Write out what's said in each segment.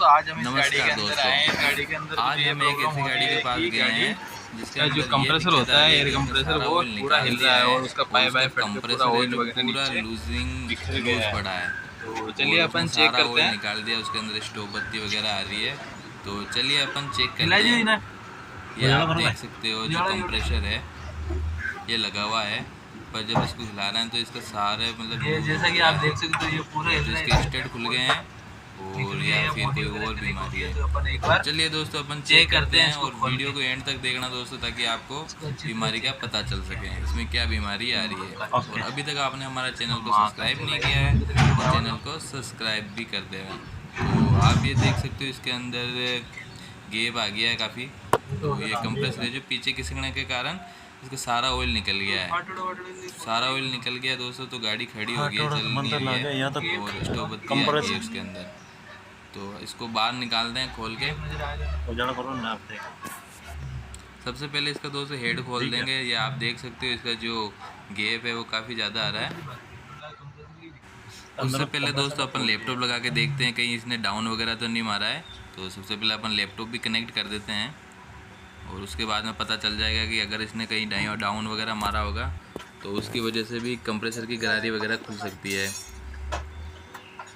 आज हम इस गाड़ी के अंदर आए हैं। गाड़ी के अंदर आज हम एक ऐसी गाड़ी के पास गए हैं जिसका जो कंप्रेसर होता है, एयर कंप्रेसर, वो पूरा हिल रहा है और उसका पाइप फट के पूरा ऑयल वगैरह नीचे बिखर लूज गया पड़ा है। तो चलिए अपन चेक करते हैं। निकाल दिया, उसके अंदर स्टोव बत्ती वगैरह आ रही है, तो चलिए अपन चेक करते हिला जी हैं। ना, ये आप देख सकते हो जो कंप्रेसर है ये लगा हुआ है, पर जब इसको हिला रहे हैं तो इसका सारे मतलब ये जैसा कि आप देख सकते हो ये पूरा हिल रहा है, इसके स्टेट खुल गए हैं और या फिर कोई और बीमारी है। तो अपन एक बार चलिए दोस्तों अपन चेक करते हैं और वीडियो को एंड तक देखना दोस्तों, ताकि आपको बीमारी का पता चल सके इसमें क्या बीमारी आ रही है। और अभी तक आपने हमारा चैनल को सब्सक्राइब नहीं किया है तो चैनल को सब्सक्राइब भी कर देना। तो आप ये देख सकते हो इसके अंदर गेप आ गया है काफ़ी, तो ये कंप्रेसर है जो पीछे खिसकने के कारण इसका सारा ऑयल निकल गया है। सारा ऑयल निकल गया दोस्तों, तो गाड़ी खड़ी हो गई है, चल नहीं रही है और स्टोव बत्ती आ गई है उसके अंदर। तो इसको बाहर निकालते हैं खोल के। सबसे पहले इसका दोस्तों हेड खोल देंगे। ये आप देख सकते हो इसका जो गैप है वो काफ़ी ज़्यादा आ रहा है। उससे पहले दोस्तों अपन लैपटॉप लगा के देखते हैं कहीं इसने डाउन वगैरह तो नहीं मारा है। तो सबसे पहले अपन लैपटॉप भी कनेक्ट कर देते हैं और उसके बाद में पता चल जाएगा कि अगर इसने कहीं डाउन वगैरह मारा होगा तो उसकी वजह से भी कंप्रेसर की गरारी वगैरह खुल सकती है।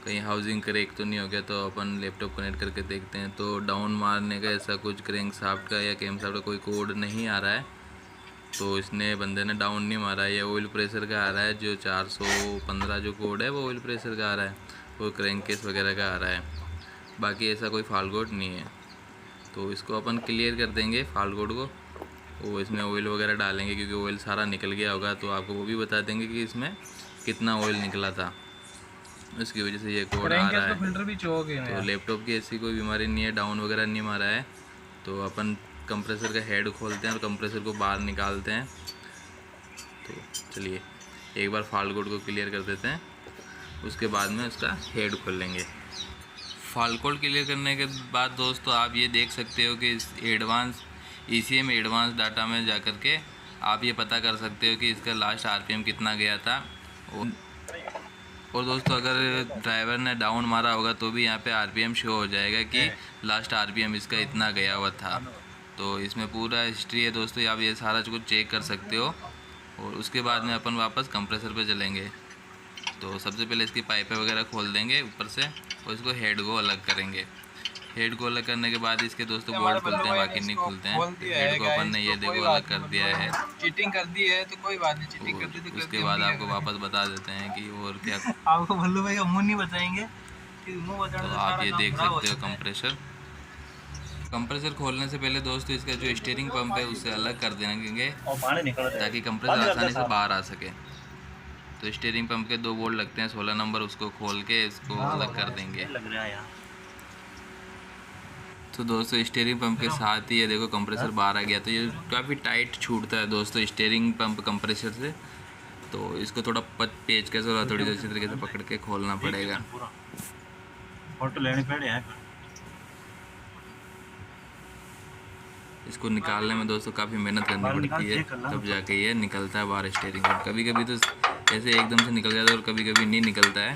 कहीं हाउसिंग क्रैक तो नहीं हो गया, तो अपन लैपटॉप कनेक्ट करके देखते हैं। तो डाउन मारने का ऐसा कुछ क्रैंक शाफ्ट का या कैम शाफ्ट का कोई कोड नहीं आ रहा है, तो इसने बंदे ने डाउन नहीं मारा है। ये ऑयल प्रेशर का आ रहा है, जो 415 जो कोड है वो ऑयल प्रेशर का आ रहा है, वो क्रैंक केस वगैरह का आ रहा है। बाकी ऐसा कोई फॉल्ट कोड नहीं है। तो इसको अपन क्लियर कर देंगे फॉल्ट कोड को, वो इसमें ऑयल वगैरह डालेंगे क्योंकि ऑयल सारा निकल गया होगा, तो आपको वो भी बता देंगे कि इसमें कितना ऑयल निकला था, उसकी वजह से ये कोड आ रहा है। फिल्टर भी चौक है तो लैपटॉप की ऐसी कोई बीमारी नहीं है, डाउन वगैरह नहीं मारा है। तो अपन कंप्रेसर का हेड खोलते हैं और कंप्रेसर को बाहर निकालते हैं। तो चलिए एक बार फॉल्ट कोड को क्लियर कर देते हैं, उसके बाद में उसका हेड खोल लेंगे। फॉल्ट कोड क्लियर करने के बाद दोस्तों आप ये देख सकते हो कि इस एडवांस ECM एडवांस डाटा में जा कर के आप ये पता कर सकते हो कि इसका लास्ट RPM कितना गया था। और दोस्तों अगर ड्राइवर ने डाउन मारा होगा तो भी यहाँ पे RPM शो हो जाएगा कि लास्ट RPM इसका इतना गया हुआ था। तो इसमें पूरा हिस्ट्री है दोस्तों, आप ये सारा कुछ चेक कर सकते हो। और उसके बाद में अपन वापस कंप्रेसर पे चलेंगे। तो सबसे पहले इसकी पाइपें वगैरह खोल देंगे ऊपर से और इसको हेड को अलग करेंगे। हेड को अलग करने के बाद इसके दोस्तों बोल्ट खुलते हैं, बाकी नहीं खुलते हैं। हेड को अपन ने ये देखो अलग कर दिया है। चीटिंग कर दी है तो कोई बात नहीं, चीटिंग कर दी तो उसके बाद आपको वापस बता देते हैं कि और क्या। आपको भल्लू भाई का मुंह नहीं बताएंगे कि मुंह बताने तो से आप सारा ये काम देख खराब हो सकते हो सकता है। कंप्रेसर खोलने से पहले दोस्तों इसका जो स्टीयरिंग पंप है उससे अलग कर देंगे ताकि कंप्रेसर आसानी से बाहर आ सके। तो स्टीयरिंग पंप के 2 बोल्ट लगते हैं 16 नंबर, उसको खोल के इसको अलग कर देंगे। तो दोस्तों स्टीयरिंग पंप के साथ ही ये देखो कंप्रेसर बाहर आ गया। तो ये काफ़ी टाइट छूटता है दोस्तों स्टीयरिंग पंप कंप्रेसर से, तो इसको थोड़ा पेचकस और थोड़ी अच्छी तरीके से पकड़ के खोलना पड़ेगा। इसको निकालने में दोस्तों काफ़ी मेहनत करनी पड़ती है, तब जाके ये निकलता है बाहर स्टीयरिंग पंप। कभी कभी तो ऐसे एकदम से निकल जाता है और कभी कभी नहीं निकलता है,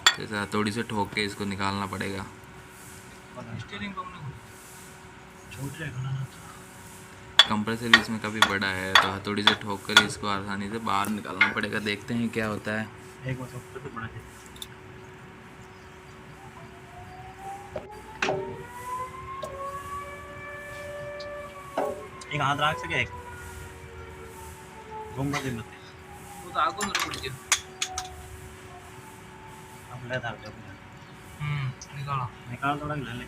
तो ऐसा हथौड़ी से ठोक के इसको निकालना पड़ेगा। कंप्रेसर भी इसमें काफ़ी बड़ा है, तो हथौड़ी से ठोक कर इसको आसानी से बाहर निकालना पड़ेगा। देखते हैं क्या होता है। एक हाथ रख सके एक घूम दिन वो तो आगो मेरे पड़ गया। अब ले था निकालो निकाल थोड़ा ले ले।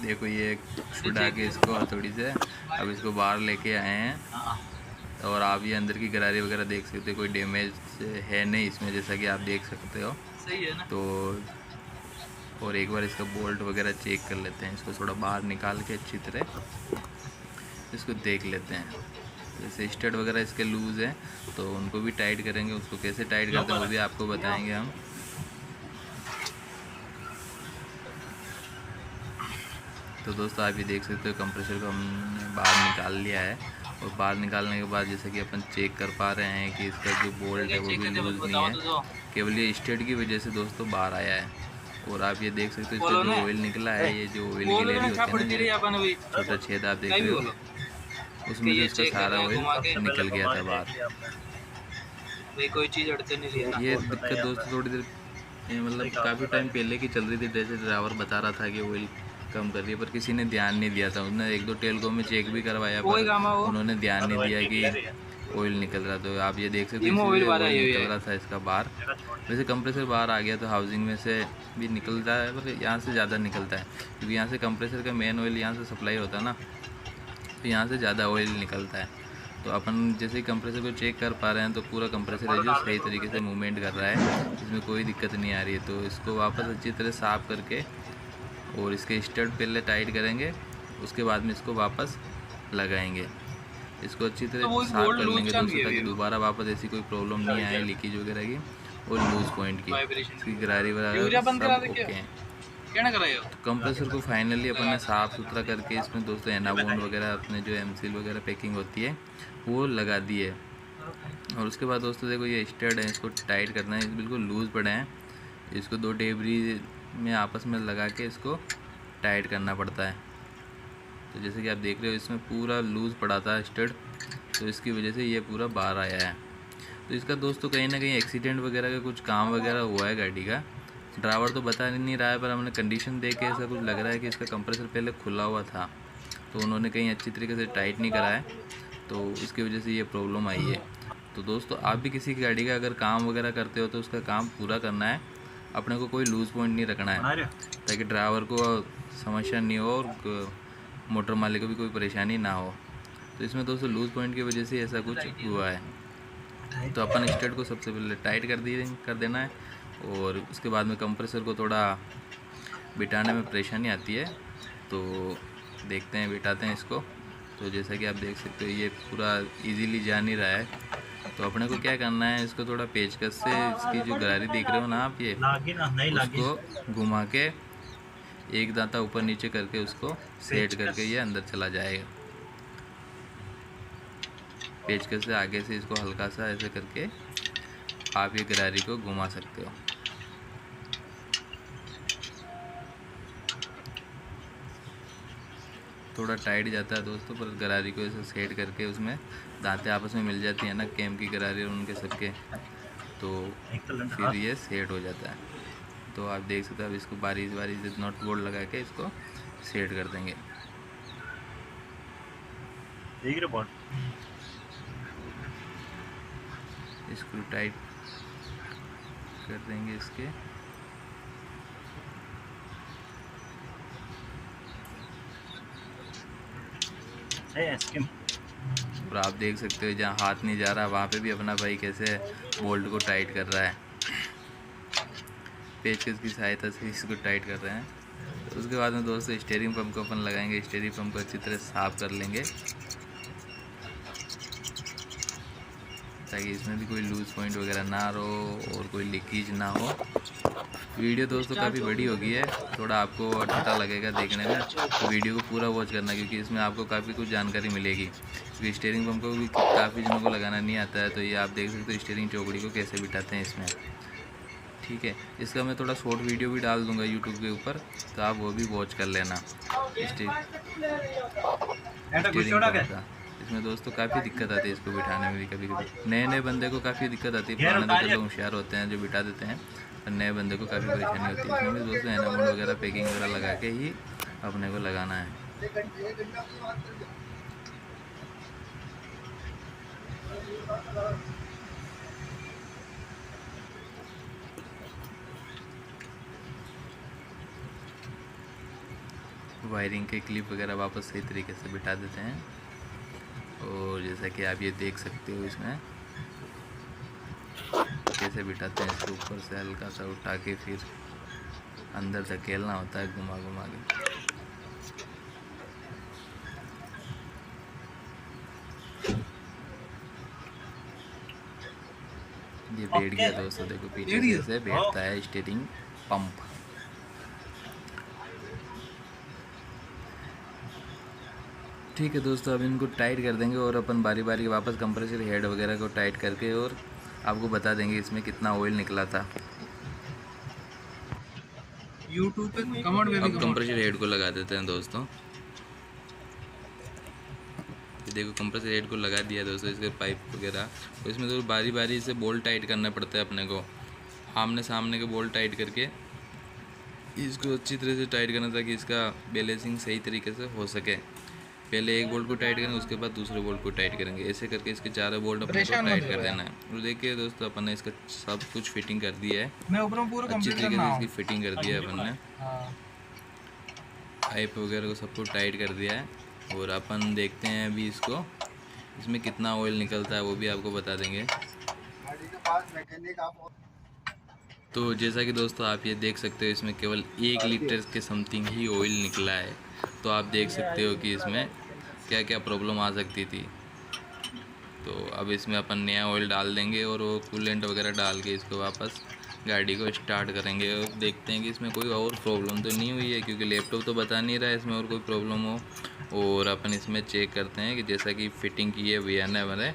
देखो ये छुड़ा के इसको हथौड़ी से अब इसको बाहर लेके आए हैं। और आप ये अंदर की गरारी वगैरह देख सकते हो, कोई डैमेज है नहीं इसमें, जैसा कि आप देख सकते हो। सही है ना। तो और एक बार इसका बोल्ट वगैरह चेक कर लेते हैं। इसको थोड़ा बाहर निकाल के अच्छी तरह इसको देख लेते हैं। जैसे स्टड वगैरह इसके लूज़ है तो उनको भी टाइट करेंगे। उसको कैसे टाइट करते हैं वो भी आपको बताएंगे हम। तो दोस्तों आप ये देख सकते हो कंप्रेसर को हमने बाहर निकाल लिया है। और बाहर निकालने के बाद जैसे कि अपन चेक कर पा रहे हैं कि इसका जो बोल्ट है वो भी लूज़ नहीं है। केवल ये स्टेट की वजह से दोस्तों बाहर आया है। और आप ये देख सकते हो इसका जो ऑयल निकला है, ये जो ऑयल की लेयरिंग होती है ना, ये छोटा छेद आप देख रहे हो, उसमें से इसका सारा ऑयल निकल गया था बाहर। कोई चीज़ अड़चन नहीं रही। ये दिक्कत दोस्तों थोड़ी देर ये मतलब काफ़ी टाइम पहले की चल रही थी, जैसे ड्राइवर बता रहा था कि ऑयल कम कर रही है, पर किसी ने ध्यान नहीं दिया था। उन्होंने 1-2 टेलको में चेक भी करवाया, पर उन्होंने ध्यान नहीं दिया कि ऑयल निकल रहा। तो आप ये देख सकते हो ऑयल निकल रहा था इसका बाहर। वैसे कंप्रेसर बाहर आ गया तो हाउसिंग में से भी निकलता है, पर यहाँ से ज़्यादा निकलता है, क्योंकि यहाँ से कंप्रेसर का मेन ऑयल यहाँ से सप्लाई होता है ना, तो यहाँ से ज़्यादा ऑयल निकलता है। तो अपन जैसे ही कंप्रेसर को चेक कर पा रहे हैं तो पूरा कंप्रेसर है जो सही तरीके से मूवमेंट कर रहा है, इसमें कोई दिक्कत नहीं आ रही है। तो इसको वापस अच्छी तरह साफ़ करके और इसके स्टड पहले टाइट करेंगे, उसके बाद में इसको वापस लगाएंगे। इसको अच्छी तरह साफ कर लेंगे दोस्तों, ताकि दोबारा वापस ऐसी कोई प्रॉब्लम नहीं आए लीकेज वगैरह की और लूज पॉइंट की। इसकी गरारी वगैरह सब ओके हैं। तो कंप्रेसर को फाइनली अपन ने साफ़ सुथरा करके इसमें दोस्तों एनाबोन वगैरह अपने जो एमसील वगैरह पैकिंग होती है वो लगा दी है। और उसके बाद दोस्तों देखो ये स्टड है, इसको टाइट करना है, बिल्कुल लूज़ पड़े हैं, इसको 2 टेबरी में आपस में लगा के इसको टाइट करना पड़ता है। तो जैसे कि आप देख रहे हो इसमें पूरा लूज़ पड़ा था स्टड, तो इसकी वजह से ये पूरा बाहर आया है। तो इसका दोस्तों कहीं ना कहीं एक्सीडेंट वगैरह का कुछ काम वगैरह हुआ है गाड़ी का, ड्राइवर तो बता नहीं रहा है, पर हमने कंडीशन देख के ऐसा कुछ लग रहा है कि इसका कंप्रेसर पहले खुला हुआ था, तो उन्होंने कहीं अच्छी तरीके से टाइट नहीं करा है, तो इसकी वजह से ये प्रॉब्लम आई है। तो दोस्तों आप भी किसी की गाड़ी का अगर काम वगैरह करते हो तो उसका काम पूरा करना है, अपने को कोई लूज़ पॉइंट नहीं रखना है, ताकि ड्राइवर को समस्या नहीं हो और मोटर मालिक को भी कोई परेशानी ना हो। तो इसमें दोस्तों लूज़ पॉइंट की वजह से ऐसा कुछ हुआ है। तो अपन स्टड को सबसे पहले टाइट कर देना है, और उसके बाद में कंप्रेसर को थोड़ा बिठाने में परेशानी आती है, तो देखते हैं बिठाते हैं इसको। तो जैसा कि आप देख सकते हो ये पूरा इजीली जा नहीं रहा है, तो अपने को क्या करना है, इसको थोड़ा पेचकस से इसकी जो गरारी देख रहे हो ना आप, ये उसको घुमा के एक दांता ऊपर नीचे करके उसको सेट करके ये अंदर चला जाएगा। पेचकस से आगे से इसको हल्का सा ऐसे करके आप ये गरारी को घुमा सकते हो। थोड़ा टाइट जाता है दोस्तों, पर गरारी को ऐसे सेट करके उसमें दांतें आपस में मिल जाती है ना, कैम की गरारी और उनके सबके, तो फिर ये सेट हो जाता है। तो आप देख सकते हो अब इसको बारीक बारीक से नॉट बोल्ट लगा के इसको सेट कर देंगे। स्क्रू टाइट कर देंगे इसके। और आप देख सकते हो जहाँ हाथ नहीं जा रहा वहाँ पे भी अपना भाई कैसे बोल्ट को टाइट कर रहा है, पेचकस की सहायता से इसको टाइट कर रहे हैं। तो उसके बाद में दोस्तों स्टीयरिंग पंप को अपन लगाएंगे, स्टीयरिंग पंप को अच्छी तरह साफ कर लेंगे, ताकि इसमें भी कोई लूज़ पॉइंट वगैरह ना रहो और कोई लीकेज ना हो। वीडियो दोस्तों काफ़ी बड़ी हो गई है, थोड़ा आपको अटपटा लगेगा देखने में, तो वीडियो को पूरा वॉच करना, क्योंकि इसमें आपको काफ़ी कुछ जानकारी मिलेगी। क्योंकि स्टीयरिंग पंप को भी काफ़ी जनों को लगाना नहीं आता है, तो ये आप देख सकते हो स्टीयरिंग चौकड़ी को कैसे बिठाते हैं इसमें। ठीक है, इसका मैं थोड़ा शॉर्ट वीडियो भी डाल दूँगा यूट्यूब के ऊपर, तो आप वो भी वॉच कर लेना। स्टीयरिंग का इसमें दोस्तों काफ़ी दिक्कत आती है इसको बिठाने में भी, कभी कभी नए बंदे को काफ़ी दिक्कत आती है, पुराने तो चलो होशियार होते हैं जो बिठा देते हैं, और नए बंदे को काफ़ी परेशानी होती है। इसमें भी दोस्तों एनामोन वगैरह पैकिंग वगैरह लगा के ही अपने को लगाना है। वायरिंग के क्लिप वगैरह वापस सही तरीके से बिठा देते हैं, और जैसा कि आप ये देख सकते हो इसमें कैसे बिठाते हैं, इसके ऊपर से हल्का सा उठा के फिर अंदर धकेलना होता है घुमा घुमा के। ये बैठ गया दोस्तों, देखो पीछे से बैठता है स्टीयरिंग पंप। ठीक है दोस्तों, अब इनको टाइट कर देंगे और अपन बारी बारी वापस कंप्रेसर हेड वगैरह को टाइट करके और आपको बता देंगे इसमें कितना ऑयल निकला था। यूट्यूब पे कमेंट में भी अब कंप्रेसर हेड को लगा देते हैं दोस्तों। ये देखो कंप्रेसर हेड को लगा दिया दोस्तों, इसके पाइप वगैरह। तो इसमें तो बारी बारी से बोल्ट टाइट करना पड़ता है अपने को, आमने सामने के बोल्ट टाइट करके इसको अच्छी तरह से टाइट करना ताकि इसका बैलेंसिंग सही तरीके से हो सके। पहले एक बोल्ट को टाइट करेंगे, उसके बाद दूसरे बोल्ट को टाइट करेंगे, ऐसे करके इसके चारों बोल्ट अपने को टाइट कर देना है। और देखिए दोस्तों अपन ने इसका सब कुछ फिटिंग कर दिया है, मैं ऊपर पूरा अच्छी कंप्लीट तरीके करना से इसकी फिटिंग कर दिया है अपन ने, पाइप वगैरह को सबको टाइट कर दिया है। और अपन देखते हैं अभी इसको, इसमें कितना ऑयल निकलता है वो भी आपको बता देंगे। तो जैसा कि दोस्तों आप ये देख सकते हो इसमें केवल 1 लीटर के समथिंग ही ऑयल निकला है। तो आप देख सकते हो कि इसमें क्या क्या प्रॉब्लम आ सकती थी। तो अब इसमें अपन नया ऑयल डाल देंगे और वो कूलेंट वगैरह डाल के इसको वापस गाड़ी को स्टार्ट करेंगे और देखते हैं कि इसमें कोई और प्रॉब्लम तो नहीं हुई है, क्योंकि लैपटॉप तो बता नहीं रहा है इसमें और कोई प्रॉब्लम हो। और अपन इसमें चेक करते हैं कि जैसा कि फ़िटिंग की है भैया ने मैंने,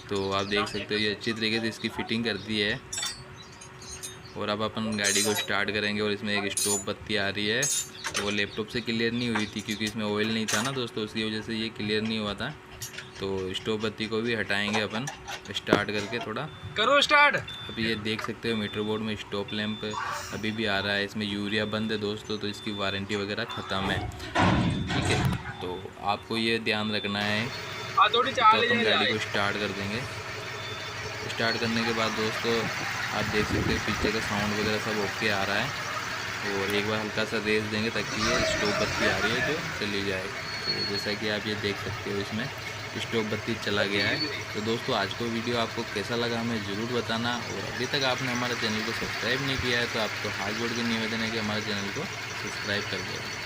तो आप देख सकते हो ये अच्छी तरीके से इसकी फ़िटिंग कर दी है। और अब अपन गाड़ी को स्टार्ट करेंगे और इसमें एक स्टॉप बत्ती आ रही है, वो लैपटॉप से क्लियर नहीं हुई थी क्योंकि इसमें ऑयल नहीं था ना दोस्तों, उसकी वजह से ये क्लियर नहीं हुआ था। तो स्टॉप बत्ती को भी हटाएंगे अपन स्टार्ट करके, थोड़ा करो स्टार्ट। अभी ये देख सकते हो मीटर बोर्ड में स्टॉप लैंप अभी भी आ रहा है, इसमें यूरिया बंद है दोस्तों, तो इसकी वारंटी वगैरह ख़त्म है, ठीक है। तो आपको ये ध्यान रखना है। तो अपन गाड़ी को स्टार्ट कर देंगे। स्टार्ट करने के बाद दोस्तों आप देख सकते हो पीछे का साउंड वगैरह सब ओके आ रहा है। और एक बार हल्का सा रेस देंगे ताकि ये स्टॉप बत्ती आ रही है जो चली जाए। तो जैसा कि आप ये देख सकते हो इसमें स्टॉप बत्ती चला गया है। तो दोस्तों आज को वीडियो आपको कैसा लगा हमें ज़रूर बताना। और अभी तक आपने हमारे चैनल को सब्सक्राइब नहीं किया है तो आपको हाथ जोड़ के निवेदन है कि हमारे चैनल को सब्सक्राइब कर दो।